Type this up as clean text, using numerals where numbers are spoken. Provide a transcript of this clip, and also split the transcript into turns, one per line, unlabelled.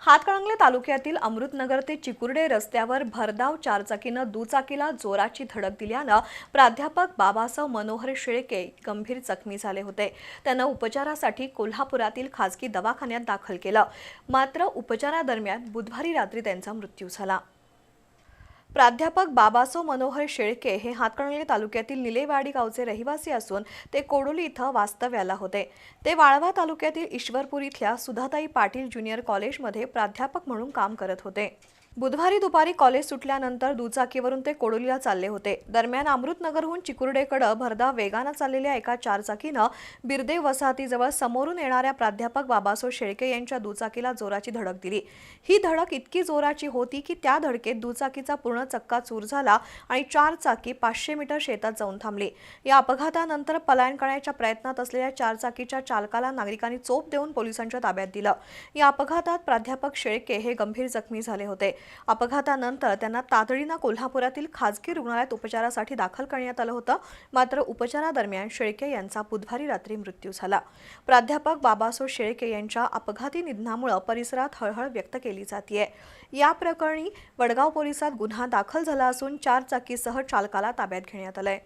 हातकणंगले तालुक्यातील अमृतनगर ते चिकुर्डे रस्त्यावर भरधाव चारचाकीनं दुचाकीला जोराची धडक दिल्यानं प्राध्यापक बाबासाव मनोहर शेळके गंभीर जखमी झाले होते। त्यांना उपचारासाठी कोल्हापुरातील खासगी दवाखान्यात दाखल केलं, मात्र उपचारादरम्यान बुधवारी रात्री त्यांचा मृत्यू झाला। प्राध्यापक बाबासाव मनोहर शेळके हे हातकणंगले तालुक्यातील निलेवाडी गावचे रहिवासी असून ते कोडोली इथं वास्तव्याला होते। ते वाळवा तालुक्यातील ईश्वरपूर इथल्या सुधाताई पाटील ज्युनियर कॉलेजमध्ये प्राध्यापक म्हणून काम करत होते। बुधवारी दुपारी कॉलेज सुटल्यानंतर दुचाकीवरून ते कोडोलीला चालले होते। दरम्यान अमृतनगरहून चिकुर्डेकडे भरधाव वेगाने चाललेल्या एका चारचाकीनं बिरदे वसाहतीजवळ समोरून येणाऱ्या प्राध्यापक बाबासाव शेळके यांच्या दुचाकीला जोराची धडक दिली। ही धडक इतकी जोराची होती की त्या धडकेत दुचाकीचा पूर्ण चक्काचूर झाला आणि चारचाकी 500 मीटर शेतात जाऊन थांबली। या अपघातानंतर पलायन करण्याच्या प्रयत्नात असलेल्या चारचाकीच्या चालकाला नागरिकांनी चोप देऊन पोलिसांच्या ताब्यात दिलं। या अपघातात प्राध्यापक शेळके हे गंभीर जखमी झाले होते। अपघातानंतर त्यांना तातडीने कोल्हापुरातील खासगी रुग्णालयात उपचारासाठी दाखल करण्यात आलं होतं, मात्र उपचारादरम्यान शेळके यांचा बुधवारी रात्री मृत्यू झाला। प्राध्यापक बाबासाव शेळके यांच्या अपघाती निधनामुळे परिसरात हळहळ व्यक्त केली जाते। या प्रकरणी वडगाव पोलिसात गुन्हा दाखल झाला असून चारचाकीसह चालकाला ताब्यात घेण्यात आलंय।